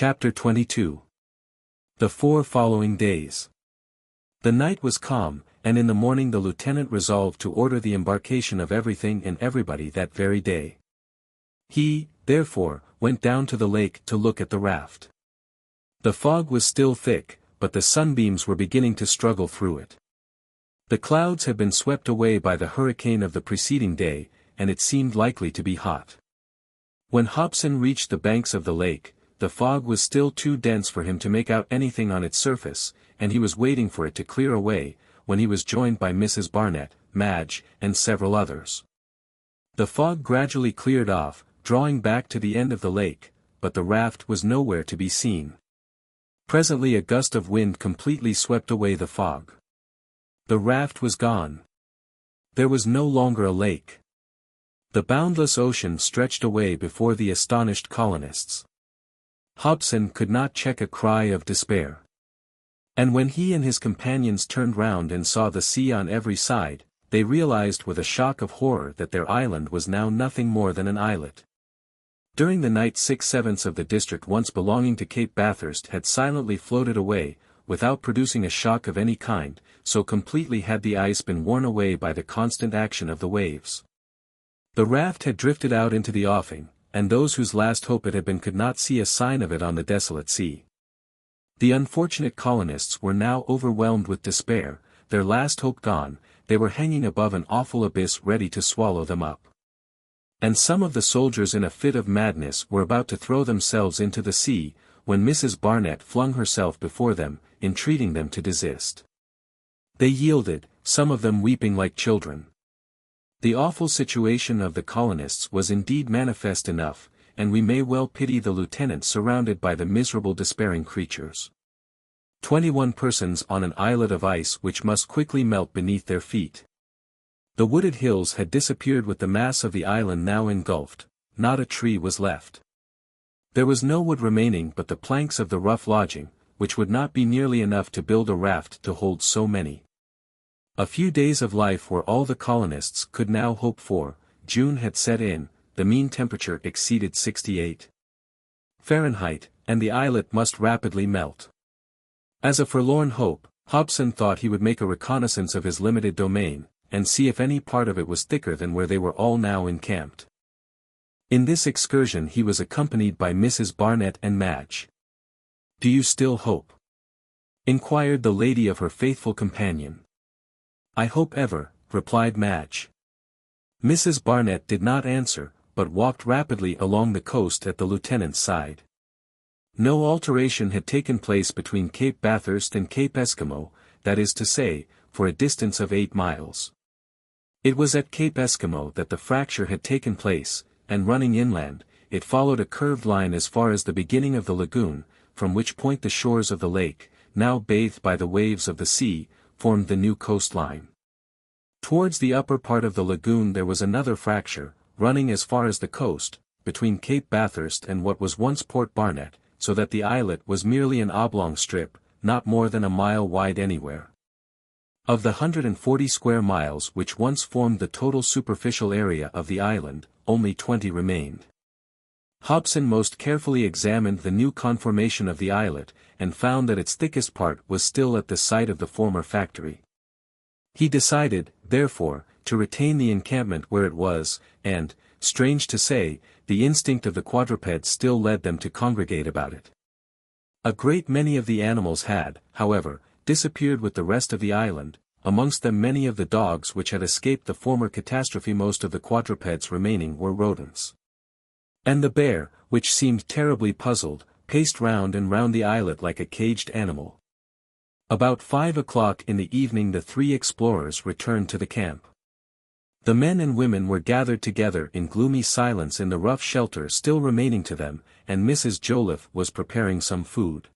Chapter 22. The 4 following days. The night was calm, and in the morning the lieutenant resolved to order the embarkation of everything and everybody that very day. He, therefore, went down to the lake to look at the raft. The fog was still thick, but the sunbeams were beginning to struggle through it. The clouds had been swept away by the hurricane of the preceding day, and it seemed likely to be hot. When Hobson reached the banks of the lake, the fog was still too dense for him to make out anything on its surface, and he was waiting for it to clear away, when he was joined by Mrs. Barnett, Madge, and several others. The fog gradually cleared off, drawing back to the end of the lake, but the raft was nowhere to be seen. Presently a gust of wind completely swept away the fog. The raft was gone. There was no longer a lake. The boundless ocean stretched away before the astonished colonists. Hobson could not check a cry of despair. And when he and his companions turned round and saw the sea on every side, they realized with a shock of horror that their island was now nothing more than an islet. During the night 6/7 of the district once belonging to Cape Bathurst had silently floated away, without producing a shock of any kind, so completely had the ice been worn away by the constant action of the waves. The raft had drifted out into the offing, and those whose last hope it had been could not see a sign of it on the desolate sea. The unfortunate colonists were now overwhelmed with despair, their last hope gone, they were hanging above an awful abyss ready to swallow them up. And some of the soldiers in a fit of madness were about to throw themselves into the sea, when Mrs. Barnett flung herself before them, entreating them to desist. They yielded, some of them weeping like children. The awful situation of the colonists was indeed manifest enough, and we may well pity the lieutenant surrounded by the miserable despairing creatures. 21 persons on an islet of ice which must quickly melt beneath their feet. The wooded hills had disappeared with the mass of the island now engulfed, not a tree was left. There was no wood remaining but the planks of the rough lodging, which would not be nearly enough to build a raft to hold so many. A few days of life were all the colonists could now hope for. June had set in, the mean temperature exceeded 68 Fahrenheit, and the islet must rapidly melt. As a forlorn hope, Hobson thought he would make a reconnaissance of his limited domain, and see if any part of it was thicker than where they were all now encamped. In this excursion he was accompanied by Mrs. Barnett and Madge. "Do you still hope?" inquired the lady of her faithful companion. "I hope ever," replied Madge. Mrs. Barnett did not answer, but walked rapidly along the coast at the lieutenant's side. No alteration had taken place between Cape Bathurst and Cape Eskimo, that is to say, for a distance of 8 miles. It was at Cape Eskimo that the fracture had taken place, and running inland, it followed a curved line as far as the beginning of the lagoon, from which point the shores of the lake, now bathed by the waves of the sea, formed the new coastline. Towards the upper part of the lagoon there was another fracture, running as far as the coast, between Cape Bathurst and what was once Port Barnett, so that the islet was merely an oblong strip, not more than a mile wide anywhere. Of the 140 square miles which once formed the total superficial area of the island, only 20 remained. Hobson most carefully examined the new conformation of the islet, and found that its thickest part was still at the site of the former factory. He decided, therefore, to retain the encampment where it was, and, strange to say, the instinct of the quadrupeds still led them to congregate about it. A great many of the animals had, however, disappeared with the rest of the island, amongst them many of the dogs which had escaped the former catastrophe. Most of the quadrupeds remaining were rodents. And the bear, which seemed terribly puzzled, paced round and round the islet like a caged animal. About 5 o'clock in the evening the 3 explorers returned to the camp. The men and women were gathered together in gloomy silence in the rough shelter still remaining to them, and Mrs. Joliffe was preparing some food.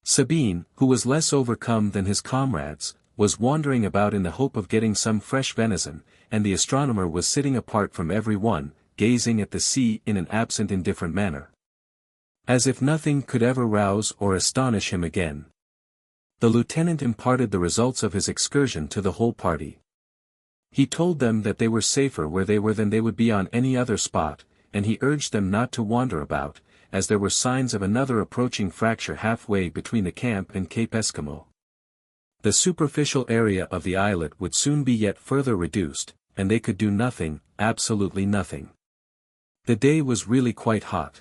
Sabine, who was less overcome than his comrades, was wandering about in the hope of getting some fresh venison, and the astronomer was sitting apart from every one, gazing at the sea in an absent indifferent manner. As if nothing could ever rouse or astonish him again. The lieutenant imparted the results of his excursion to the whole party. He told them that they were safer where they were than they would be on any other spot, and he urged them not to wander about, as there were signs of another approaching fracture halfway between the camp and Cape Eskimo. The superficial area of the islet would soon be yet further reduced, and they could do nothing, absolutely nothing. The day was really quite hot.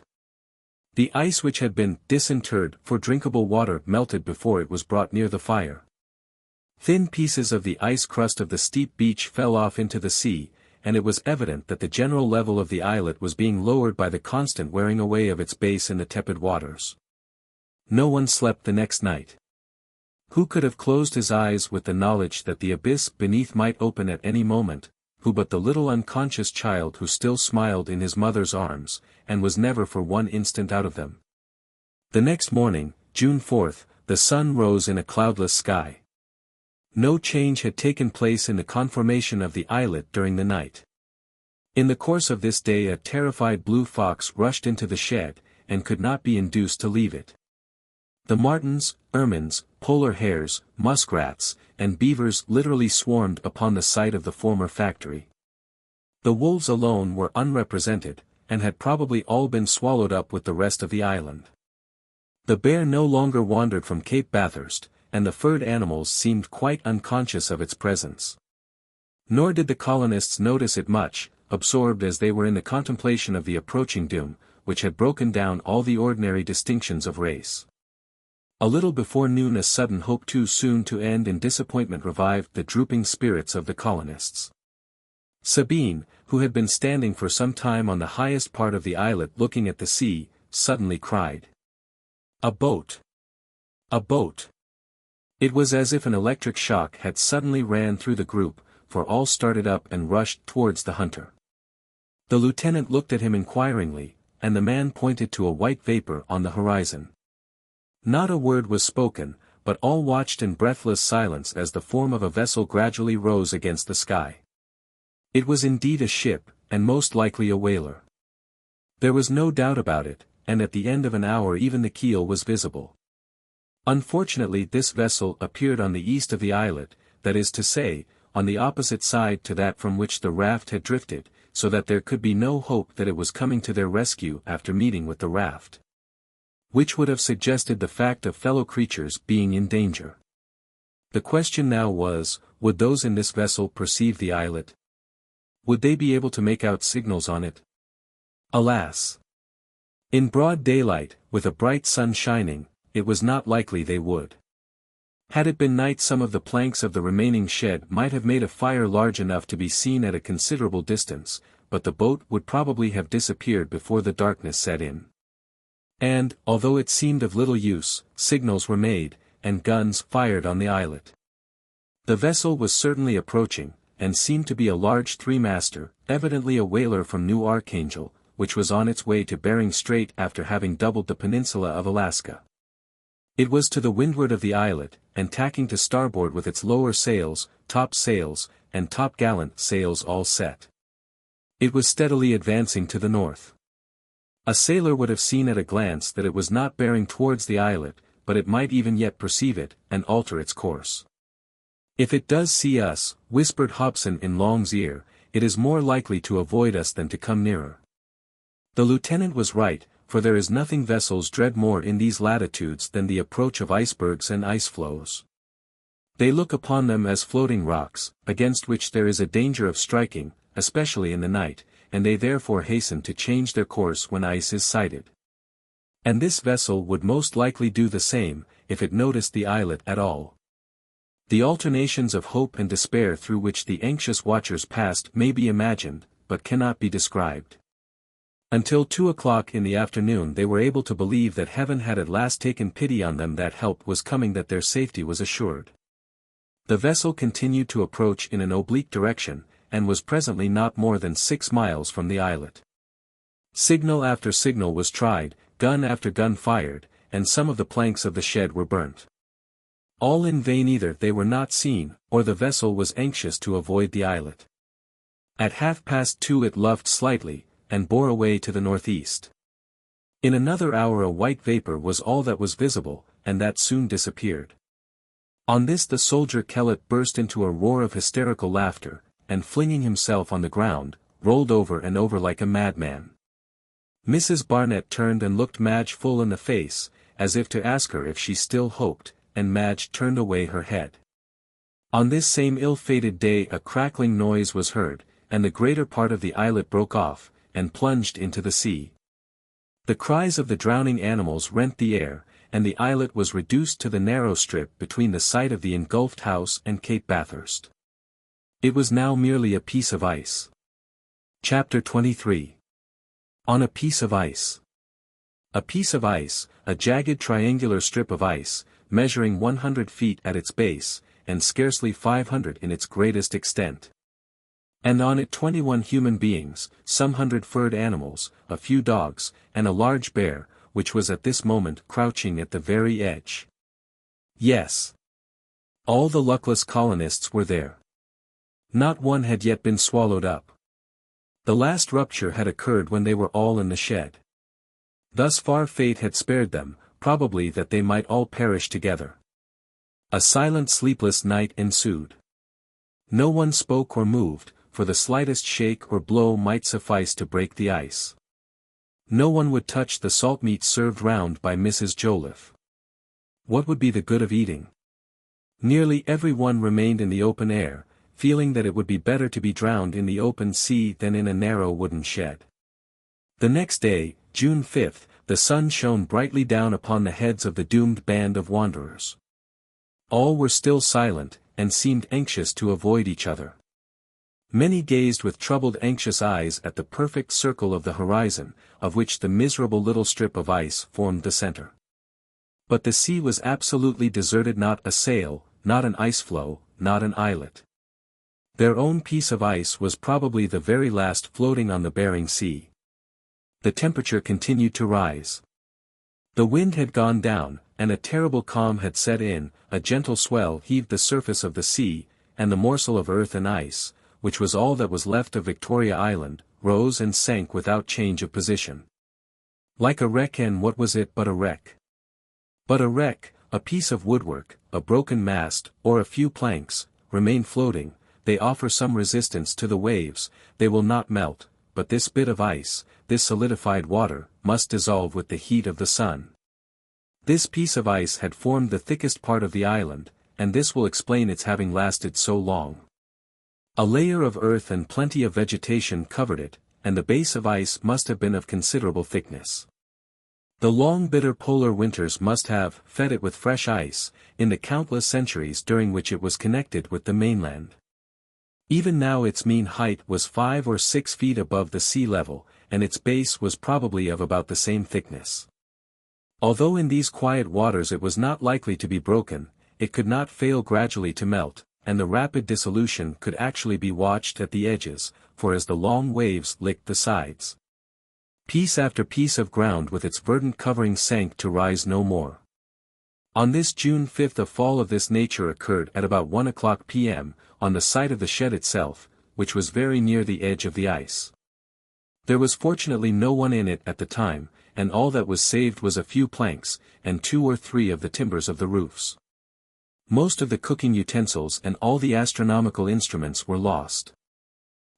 The ice which had been disinterred for drinkable water melted before it was brought near the fire. Thin pieces of the ice crust of the steep beach fell off into the sea, and it was evident that the general level of the islet was being lowered by the constant wearing away of its base in the tepid waters. No one slept the next night. Who could have closed his eyes with the knowledge that the abyss beneath might open at any moment, who but the little unconscious child who still smiled in his mother's arms, and was never for one instant out of them? The next morning, June 4th, the sun rose in a cloudless sky. No change had taken place in the conformation of the islet during the night. In the course of this day a terrified blue fox rushed into the shed, and could not be induced to leave it. The martens, ermines, polar hares, muskrats, and beavers literally swarmed upon the site of the former factory. The wolves alone were unrepresented, and had probably all been swallowed up with the rest of the island. The bear no longer wandered from Cape Bathurst, and the furred animals seemed quite unconscious of its presence. Nor did the colonists notice it much, absorbed as they were in the contemplation of the approaching doom, which had broken down all the ordinary distinctions of race. A little before noon a sudden hope too soon to end in disappointment revived the drooping spirits of the colonists. Sabine, who had been standing for some time on the highest part of the islet looking at the sea, suddenly cried, "A boat! A boat!" It was as if an electric shock had suddenly ran through the group, for all started up and rushed towards the hunter. The lieutenant looked at him inquiringly, and the man pointed to a white vapor on the horizon. Not a word was spoken, but all watched in breathless silence as the form of a vessel gradually rose against the sky. It was indeed a ship, and most likely a whaler. There was no doubt about it, and at the end of an hour even the keel was visible. Unfortunately this vessel appeared on the east of the islet, that is to say, on the opposite side to that from which the raft had drifted, so that there could be no hope that it was coming to their rescue after meeting with the raft. Which would have suggested the fact of fellow creatures being in danger. The question now was, would those in this vessel perceive the islet? Would they be able to make out signals on it? Alas! In broad daylight, with a bright sun shining, it was not likely they would. Had it been night some of the planks of the remaining shed might have made a fire large enough to be seen at a considerable distance, but the boat would probably have disappeared before the darkness set in. And, although it seemed of little use, signals were made, and guns fired on the islet. The vessel was certainly approaching, and seemed to be a large three-master, evidently a whaler from New Archangel, which was on its way to Bering Strait after having doubled the peninsula of Alaska. It was to the windward of the islet, and tacking to starboard with its lower sails, top sails, and top-gallant sails all set. It was steadily advancing to the north. A sailor would have seen at a glance that it was not bearing towards the islet, but it might even yet perceive it, and alter its course. "If it does see us," whispered Hobson in Long's ear, "it is more likely to avoid us than to come nearer." The lieutenant was right, for there is nothing vessels dread more in these latitudes than the approach of icebergs and ice floes. They look upon them as floating rocks, against which there is a danger of striking, especially in the night, and they therefore hasten to change their course when ice is sighted. And this vessel would most likely do the same, if it noticed the islet at all. The alternations of hope and despair through which the anxious watchers passed may be imagined, but cannot be described. Until 2 o'clock in the afternoon they were able to believe that heaven had at last taken pity on them, that help was coming, that their safety was assured. The vessel continued to approach in an oblique direction, and was presently not more than 6 miles from the islet. Signal after signal was tried, gun after gun fired, and some of the planks of the shed were burnt. All in vain, either they were not seen, or the vessel was anxious to avoid the islet. At 2:30 it luffed slightly, and bore away to the northeast. In another hour a white vapor was all that was visible, and that soon disappeared. On this the soldier Kellett burst into a roar of hysterical laughter, and flinging himself on the ground, rolled over and over like a madman. Mrs. Barnett turned and looked Madge full in the face, as if to ask her if she still hoped, and Madge turned away her head. On this same ill-fated day a crackling noise was heard, and the greater part of the islet broke off, and plunged into the sea. The cries of the drowning animals rent the air, and the islet was reduced to the narrow strip between the site of the engulfed house and Cape Bathurst. It was now merely a piece of ice. Chapter 23. On a piece of ice. A piece of ice, a jagged triangular strip of ice, measuring 100 feet at its base, and scarcely 500 in its greatest extent. And on it 21 human beings, some 100 furred animals, a few dogs, and a large bear, which was at this moment crouching at the very edge. Yes. All the luckless colonists were there. Not one had yet been swallowed up. The last rupture had occurred when they were all in the shed. Thus far fate had spared them, probably that they might all perish together. A silent sleepless night ensued. No one spoke or moved, for the slightest shake or blow might suffice to break the ice. No one would touch the salt meat served round by Mrs. Joliffe. What would be the good of eating? Nearly every one remained in the open air, feeling that it would be better to be drowned in the open sea than in a narrow wooden shed. The next day, June 5th, the sun shone brightly down upon the heads of the doomed band of wanderers. All were still silent, and seemed anxious to avoid each other. Many gazed with troubled anxious eyes at the perfect circle of the horizon, of which the miserable little strip of ice formed the center. But the sea was absolutely deserted, not a sail, not an ice floe, not an islet. Their own piece of ice was probably the very last floating on the Bering Sea. The temperature continued to rise. The wind had gone down, and a terrible calm had set in, a gentle swell heaved the surface of the sea, and the morsel of earth and ice, which was all that was left of Victoria Island, rose and sank without change of position. Like a wreck, and what was it but a wreck? But a wreck, a piece of woodwork, a broken mast, or a few planks, remain floating. They offer some resistance to the waves, they will not melt, but this bit of ice, this solidified water, must dissolve with the heat of the sun. This piece of ice had formed the thickest part of the island, and this will explain its having lasted so long. A layer of earth and plenty of vegetation covered it, and the base of ice must have been of considerable thickness. The long bitter polar winters must have fed it with fresh ice, in the countless centuries during which it was connected with the mainland. Even now its mean height was 5 or 6 feet above the sea level, and its base was probably of about the same thickness. Although in these quiet waters it was not likely to be broken, it could not fail gradually to melt, and the rapid dissolution could actually be watched at the edges, for as the long waves licked the sides, piece after piece of ground with its verdant covering sank to rise no more. On this June 5th a fall of this nature occurred at about 1:00 p.m., on the site of the shed itself, which was very near the edge of the ice. There was fortunately no one in it at the time, and all that was saved was a few planks, and 2 or 3 of the timbers of the roofs. Most of the cooking utensils and all the astronomical instruments were lost.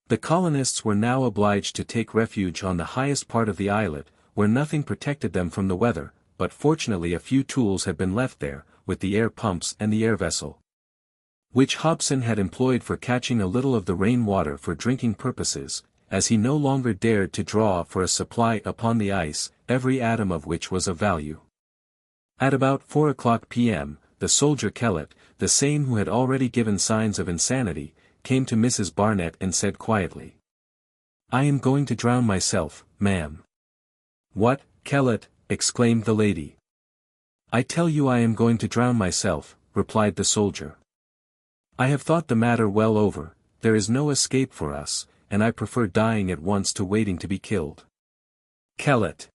The colonists were now obliged to take refuge on the highest part of the islet, where nothing protected them from the weather, but fortunately a few tools had been left there, with the air pumps and the air vessel, which Hobson had employed for catching a little of the rain water for drinking purposes, as he no longer dared to draw for a supply upon the ice, every atom of which was of value. At about 4:00 p.m., the soldier Kellett, the same who had already given signs of insanity, came to Mrs. Barnett and said quietly, "I am going to drown myself, ma'am." "What, Kellett?" exclaimed the lady. "I tell you I am going to drown myself," replied the soldier. "I have thought the matter well over, there is no escape for us, and I prefer dying at once to waiting to be killed." "Kellett,"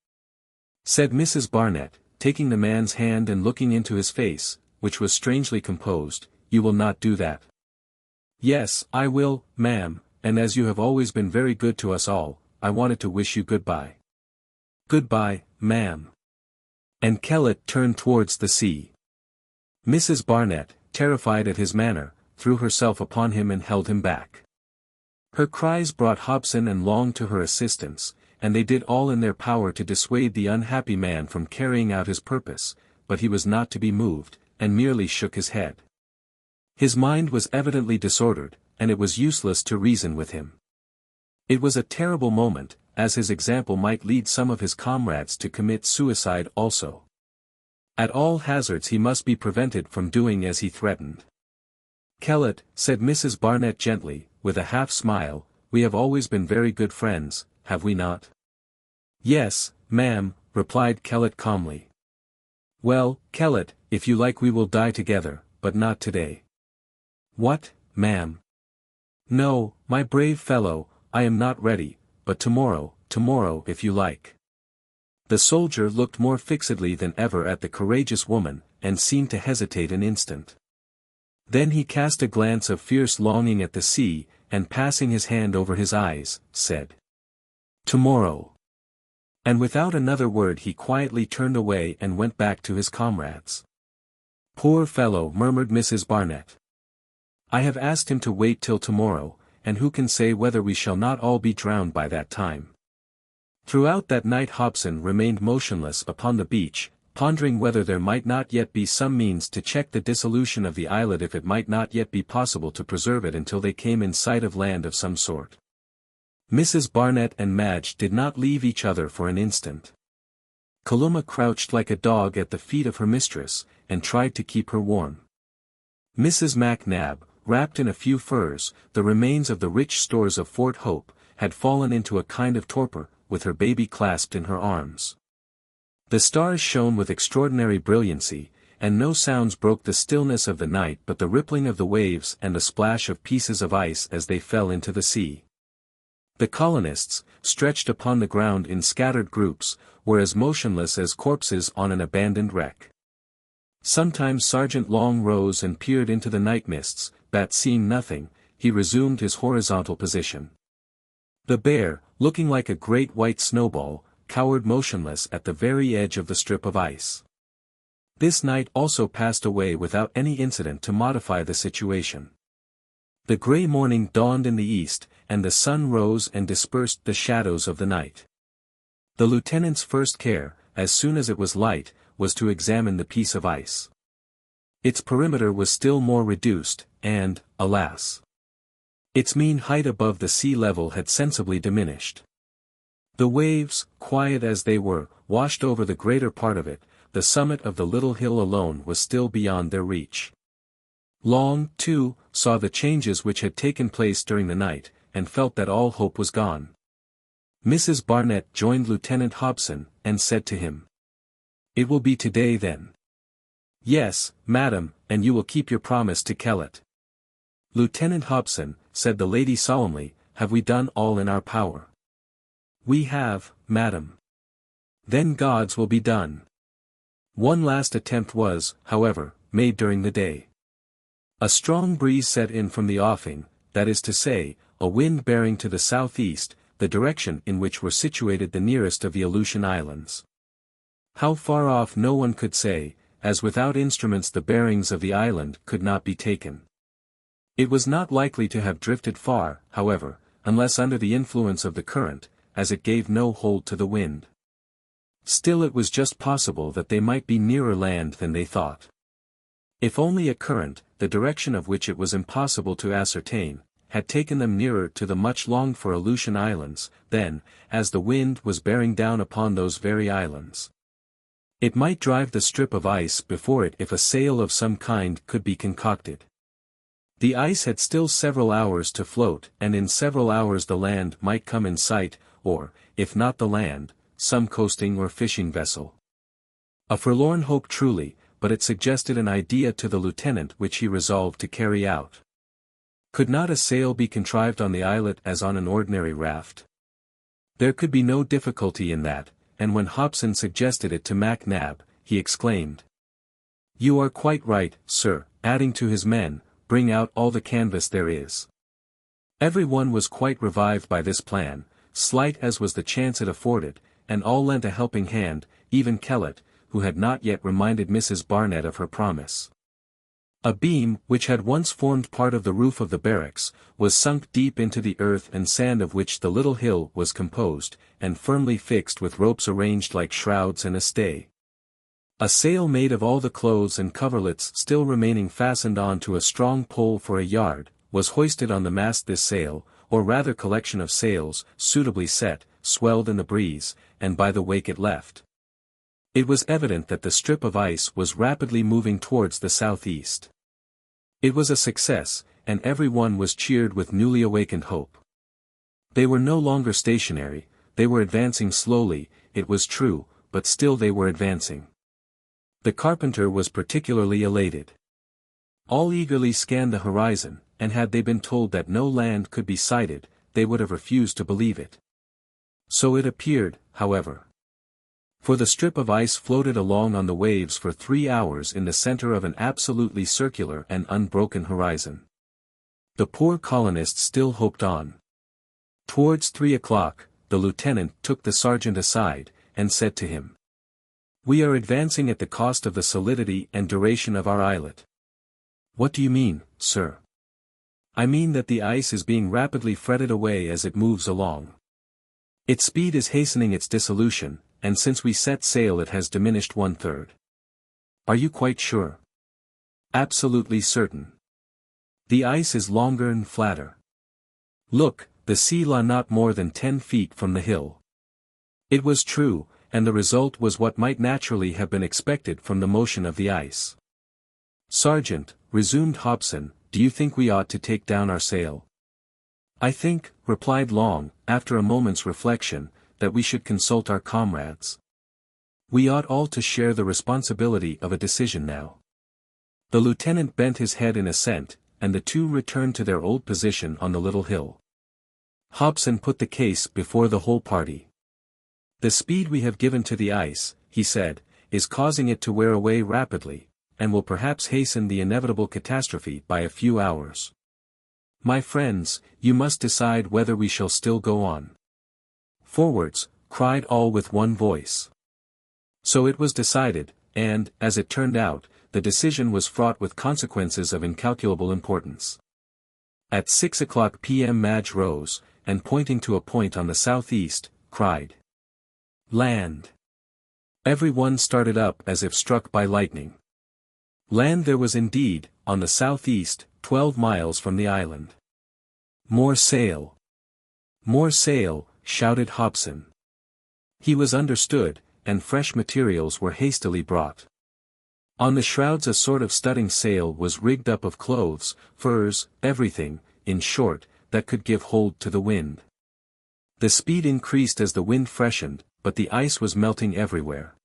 said Mrs. Barnett, taking the man's hand and looking into his face, which was strangely composed, "you will not do that." "Yes, I will, ma'am, and as you have always been very good to us all, I wanted to wish you goodbye." "Goodbye, ma'am." And Kellett turned towards the sea. Mrs. Barnett, terrified at his manner, threw herself upon him and held him back. Her cries brought Hobson and Long to her assistance, and they did all in their power to dissuade the unhappy man from carrying out his purpose, but he was not to be moved, and merely shook his head. His mind was evidently disordered, and it was useless to reason with him. It was a terrible moment, as his example might lead some of his comrades to commit suicide also. At all hazards he must be prevented from doing as he threatened. "Kellett," said Mrs. Barnett gently, with a half-smile, "we have always been very good friends, have we not?" "Yes, ma'am," replied Kellett calmly. "Well, Kellett, if you like we will die together, but not today." "What, ma'am?" "No, my brave fellow, I am not ready, but tomorrow if you like." The soldier looked more fixedly than ever at the courageous woman, and seemed to hesitate an instant. Then he cast a glance of fierce longing at the sea, and passing his hand over his eyes, said, "Tomorrow." And without another word he quietly turned away and went back to his comrades. "Poor fellow," murmured Mrs. Barnett. "I have asked him to wait till tomorrow, and who can say whether we shall not all be drowned by that time?" Throughout that night Hobson remained motionless upon the beach, pondering whether there might not yet be some means to check the dissolution of the islet, if it might not yet be possible to preserve it until they came in sight of land of some sort. Mrs. Barnett and Madge did not leave each other for an instant. Kaluma crouched like a dog at the feet of her mistress, and tried to keep her warm. Mrs. MacNab, wrapped in a few furs, the remains of the rich stores of Fort Hope, had fallen into a kind of torpor, with her baby clasped in her arms. The stars shone with extraordinary brilliancy, and no sounds broke the stillness of the night but the rippling of the waves and the splash of pieces of ice as they fell into the sea. The colonists, stretched upon the ground in scattered groups, were as motionless as corpses on an abandoned wreck. Sometimes Sergeant Long rose and peered into the night mists, but seeing nothing, he resumed his horizontal position. The bear, looking like a great white snowball, cowered motionless at the very edge of the strip of ice. This night also passed away without any incident to modify the situation. The grey morning dawned in the east, and the sun rose and dispersed the shadows of the night. The lieutenant's first care, as soon as it was light, was to examine the piece of ice. Its perimeter was still more reduced, and, alas, its mean height above the sea level had sensibly diminished. The waves, quiet as they were, washed over the greater part of it. The summit of the little hill alone was still beyond their reach. Long, too, saw the changes which had taken place during the night, and felt that all hope was gone. Mrs. Barnett joined Lieutenant Hobson, and said to him, "It will be today then?" "Yes, madam, and you will keep your promise to Kellett." "Lieutenant Hobson," said the lady solemnly, "have we done all in our power?" "We have, madam." "Then God's will be done." One last attempt was, however, made during the day. A strong breeze set in from the offing, that is to say, a wind bearing to the southeast, the direction in which were situated the nearest of the Aleutian Islands. How far off no one could say, as without instruments the bearings of the island could not be taken. It was not likely to have drifted far, however, unless under the influence of the current, as it gave no hold to the wind. Still it was just possible that they might be nearer land than they thought. If only a current, the direction of which it was impossible to ascertain, had taken them nearer to the much longed-for Aleutian Islands, then, as the wind was bearing down upon those very islands, it might drive the strip of ice before it if a sail of some kind could be concocted. The ice had still several hours to float, and in several hours the land might come in sight, or, if not the land, some coasting or fishing vessel. A forlorn hope truly, but it suggested an idea to the lieutenant which he resolved to carry out. Could not a sail be contrived on the islet as on an ordinary raft? There could be no difficulty in that, and when Hobson suggested it to MacNab, he exclaimed, "You are quite right, sir," adding to his men, "Bring out all the canvas there is." Every one was quite revived by this plan, slight as was the chance it afforded, and all lent a helping hand, even Kellett, who had not yet reminded Mrs. Barnett of her promise. A beam, which had once formed part of the roof of the barracks, was sunk deep into the earth and sand of which the little hill was composed, and firmly fixed with ropes arranged like shrouds and a stay. A sail made of all the clothes and coverlets still remaining fastened on to a strong pole for a yard, was hoisted on the mast. This sail, or rather collection of sails, suitably set, swelled in the breeze, and by the wake it left. It was evident that the strip of ice was rapidly moving towards the southeast. It was a success, and every one was cheered with newly awakened hope. They were no longer stationary, they were advancing slowly, it was true, but still they were advancing. The carpenter was particularly elated. All eagerly scanned the horizon, and had they been told that no land could be sighted, they would have refused to believe it. So it appeared, however. For the strip of ice floated along on the waves for 3 hours in the center of an absolutely circular and unbroken horizon. The poor colonists still hoped on. Towards 3 o'clock, the lieutenant took the sergeant aside, and said to him, "We are advancing at the cost of the solidity and duration of our islet." "What do you mean, sir?" "I mean that the ice is being rapidly fretted away as it moves along. Its speed is hastening its dissolution, and since we set sail it has diminished 1/3. "Are you quite sure?" "Absolutely certain. The ice is longer and flatter. Look, the sea lay not more than 10 feet from the hill." It was true, and the result was what might naturally have been expected from the motion of the ice. "Sergeant," resumed Hobson, "do you think we ought to take down our sail?" "I think," replied Long, after a moment's reflection, "that we should consult our comrades. We ought all to share the responsibility of a decision now." The lieutenant bent his head in assent, and the two returned to their old position on the little hill. Hobson put the case before the whole party. "The speed we have given to the ice," he said, "is causing it to wear away rapidly, and will perhaps hasten the inevitable catastrophe by a few hours. My friends, you must decide whether we shall still go on." "Forwards," cried all with one voice. So it was decided, and, as it turned out, the decision was fraught with consequences of incalculable importance. At 6 p.m. Madge rose, and pointing to a point on the southeast, cried, "Land!" Every one started up as if struck by lightning. Land there was indeed, on the southeast, 12 miles from the island. "More sail! More sail!" shouted Hobson. He was understood, and fresh materials were hastily brought. On the shrouds a sort of studding sail was rigged up of clothes, furs, everything, in short, that could give hold to the wind. The speed increased as the wind freshened, but the ice was melting everywhere.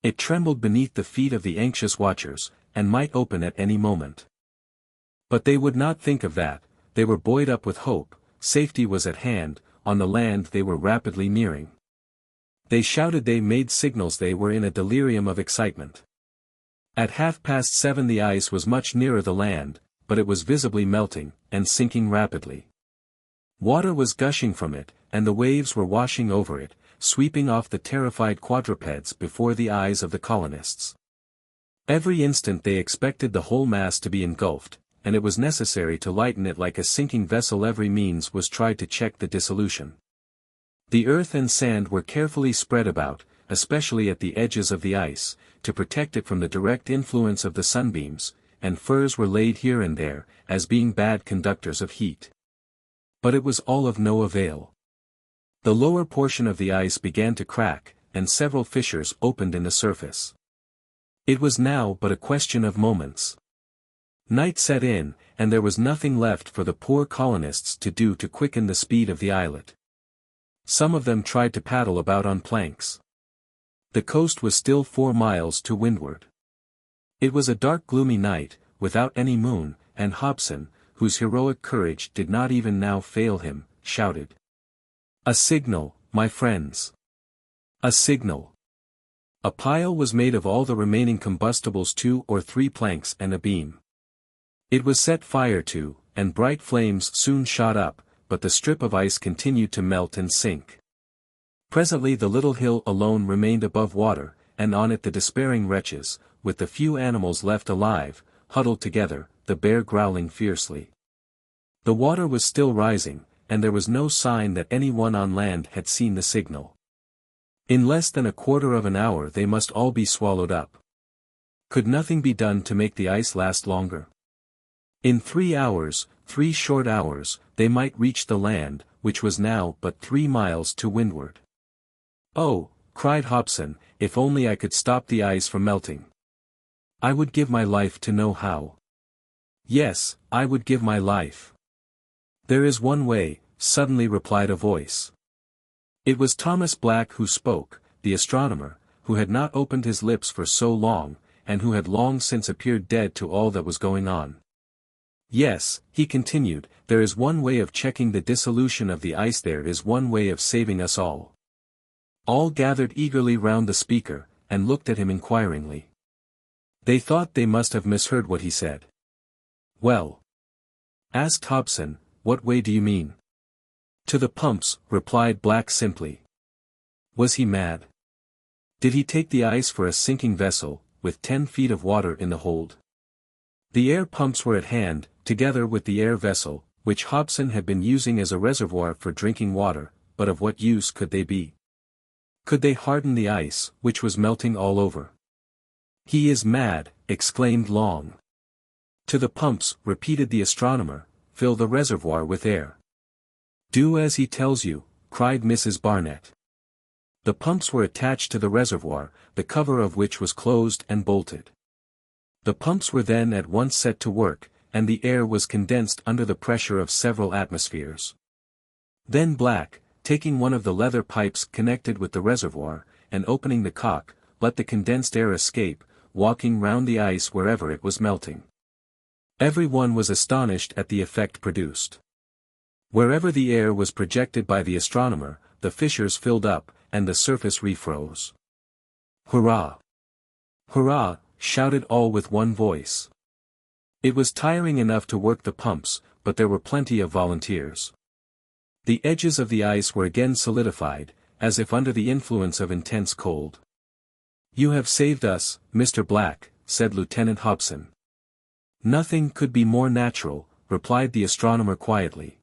It trembled beneath the feet of the anxious watchers, and might open at any moment. But they would not think of that, they were buoyed up with hope, safety was at hand, on the land they were rapidly nearing. They shouted, they made signals, they were in a delirium of excitement. At 7:30 the ice was much nearer the land, but it was visibly melting, and sinking rapidly. Water was gushing from it, and the waves were washing over it, sweeping off the terrified quadrupeds before the eyes of the colonists. Every instant they expected the whole mass to be engulfed, and it was necessary to lighten it like a sinking vessel. Every means was tried to check the dissolution. The earth and sand were carefully spread about, especially at the edges of the ice, to protect it from the direct influence of the sunbeams, and furs were laid here and there, as being bad conductors of heat. But it was all of no avail. The lower portion of the ice began to crack, and several fissures opened in the surface. It was now but a question of moments. Night set in, and there was nothing left for the poor colonists to do to quicken the speed of the islet. Some of them tried to paddle about on planks. The coast was still 4 miles to windward. It was a dark gloomy night, without any moon, and Hobson, whose heroic courage did not even now fail him, shouted, "A signal, my friends! A signal!" A pile was made of all the remaining combustibles, 2 or 3 planks and a beam. It was set fire to, and bright flames soon shot up, but the strip of ice continued to melt and sink. Presently the little hill alone remained above water, and on it the despairing wretches, with the few animals left alive, huddled together, the bear growling fiercely. The water was still rising, and there was no sign that anyone on land had seen the signal. In less than a quarter of an hour they must all be swallowed up. Could nothing be done to make the ice last longer? In 3 hours, 3 short hours, they might reach the land, which was now but 3 miles to windward. "Oh," cried Hobson, "if only I could stop the ice from melting. I would give my life to know how. Yes, I would give my life." "There is one way," suddenly replied a voice. It was Thomas Black who spoke, the astronomer, who had not opened his lips for so long, and who had long since appeared dead to all that was going on. "Yes," he continued, "there is one way of checking the dissolution of the ice, there is one way of saving us all." All gathered eagerly round the speaker, and looked at him inquiringly. They thought they must have misheard what he said. "Well," asked Hobson, "what way do you mean?" "To the pumps," replied Black simply. Was he mad? Did he take the ice for a sinking vessel, with 10 feet of water in the hold? The air pumps were at hand, together with the air vessel, which Hobson had been using as a reservoir for drinking water, but of what use could they be? Could they harden the ice, which was melting all over? "He is mad," exclaimed Long. "To the pumps," repeated the astronomer, "fill the reservoir with air." "Do as he tells you," cried Mrs. Barnett. The pumps were attached to the reservoir, the cover of which was closed and bolted. The pumps were then at once set to work, and the air was condensed under the pressure of several atmospheres. Then Black, taking one of the leather pipes connected with the reservoir, and opening the cock, let the condensed air escape, walking round the ice wherever it was melting. Every one was astonished at the effect produced. Wherever the air was projected by the astronomer, the fissures filled up, and the surface refroze. "Hurrah! Hurrah!" shouted all with one voice. It was tiring enough to work the pumps, but there were plenty of volunteers. The edges of the ice were again solidified, as if under the influence of intense cold. "You have saved us, Mr. Black," said Lieutenant Hobson. "Nothing could be more natural," replied the astronomer quietly.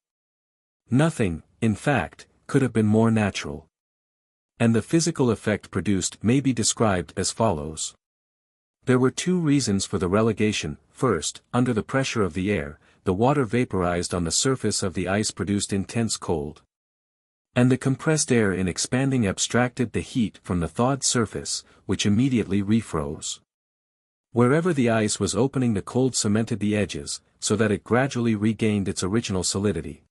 "Nothing, in fact, could have been more natural." And the physical effect produced may be described as follows. There were 2 reasons for the relegation. First, under the pressure of the air, the water vaporized on the surface of the ice produced intense cold. And the compressed air in expanding abstracted the heat from the thawed surface, which immediately refroze. Wherever the ice was opening, the cold cemented the edges, so that it gradually regained its original solidity.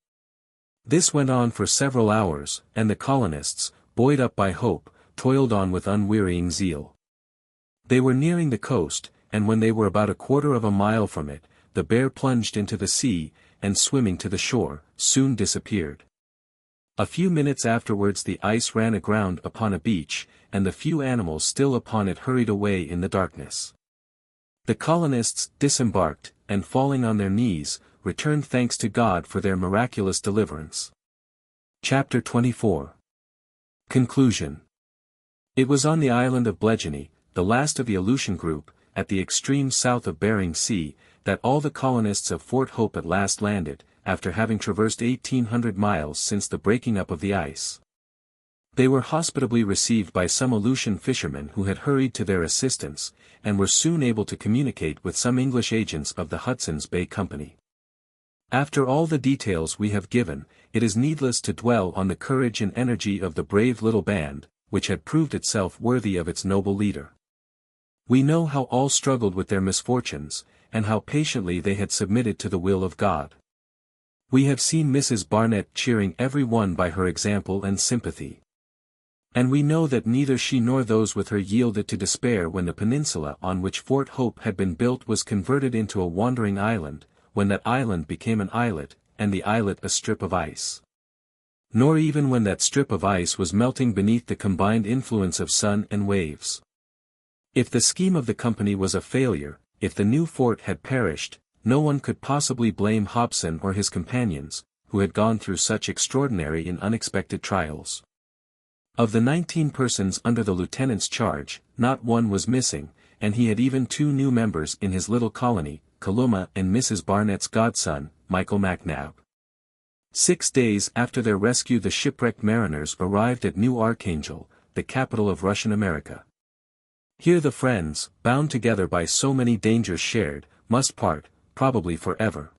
This went on for several hours, and the colonists, buoyed up by hope, toiled on with unwearying zeal. They were nearing the coast, and when they were about a quarter of a mile from it, the bear plunged into the sea, and swimming to the shore, soon disappeared. A few minutes afterwards the ice ran aground upon a beach, and the few animals still upon it hurried away in the darkness. The colonists disembarked, and falling on their knees, returned thanks to God for their miraculous deliverance. Chapter 24. Conclusion. It was on the island of Blegeny, the last of the Aleutian group, at the extreme south of Bering Sea, that all the colonists of Fort Hope at last landed, after having traversed 1,800 miles since the breaking up of the ice. They were hospitably received by some Aleutian fishermen who had hurried to their assistance, and were soon able to communicate with some English agents of the Hudson's Bay Company. After all the details we have given, it is needless to dwell on the courage and energy of the brave little band, which had proved itself worthy of its noble leader. We know how all struggled with their misfortunes, and how patiently they had submitted to the will of God. We have seen Mrs. Barnett cheering every one by her example and sympathy. And we know that neither she nor those with her yielded to despair when the peninsula on which Fort Hope had been built was converted into a wandering island, when that island became an islet, and the islet a strip of ice. Nor even when that strip of ice was melting beneath the combined influence of sun and waves. If the scheme of the company was a failure, if the new fort had perished, no one could possibly blame Hobson or his companions, who had gone through such extraordinary and unexpected trials. Of the 19 persons under the lieutenant's charge, not one was missing, and he had even 2 new members in his little colony, Kaluma and Mrs. Barnett's godson, Michael MacNab. 6 days after their rescue the shipwrecked mariners arrived at New Archangel, the capital of Russian America. Here the friends, bound together by so many dangers shared, must part, probably forever.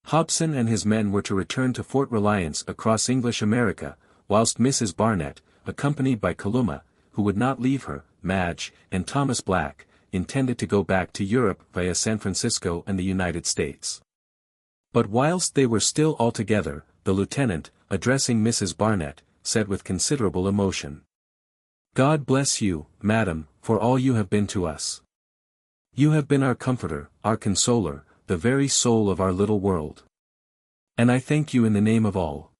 Hobson and his men were to return to Fort Reliance across English America, whilst Mrs. Barnett, accompanied by Kaluma, who would not leave her, Madge, and Thomas Black, intended to go back to Europe via San Francisco and the United States. But whilst they were still all together, the lieutenant, addressing Mrs. Barnett, said with considerable emotion, "God bless you, madam, for all you have been to us. You have been our comforter, our consoler, the very soul of our little world. And I thank you in the name of all."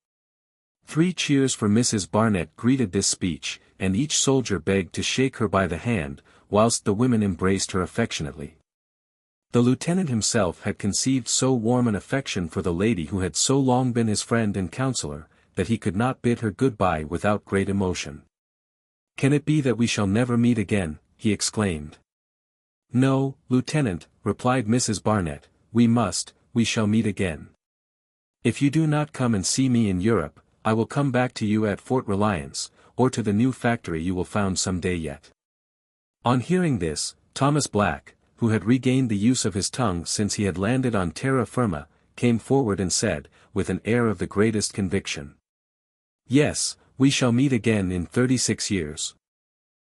3 cheers for Mrs. Barnett greeted this speech, and each soldier begged to shake her by the hand, whilst the women embraced her affectionately. The lieutenant himself had conceived so warm an affection for the lady who had so long been his friend and counselor, that he could not bid her good-bye without great emotion. "Can it be that we shall never meet again?" he exclaimed. "No, Lieutenant," replied Mrs. Barnett, we shall meet again. If you do not come and see me in Europe, I will come back to you at Fort Reliance, or to the new factory you will found some day yet." On hearing this, Thomas Black, who had regained the use of his tongue since he had landed on terra firma, came forward and said, with an air of the greatest conviction, "Yes, we shall meet again in 36 years.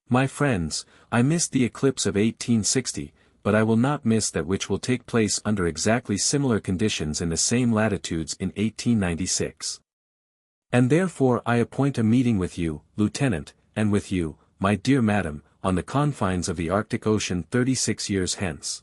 My friends, I missed the eclipse of 1860, but I will not miss that which will take place under exactly similar conditions in the same latitudes in 1896. And therefore I appoint a meeting with you, Lieutenant, and with you, my dear madam, on the confines of the Arctic Ocean 36 years hence.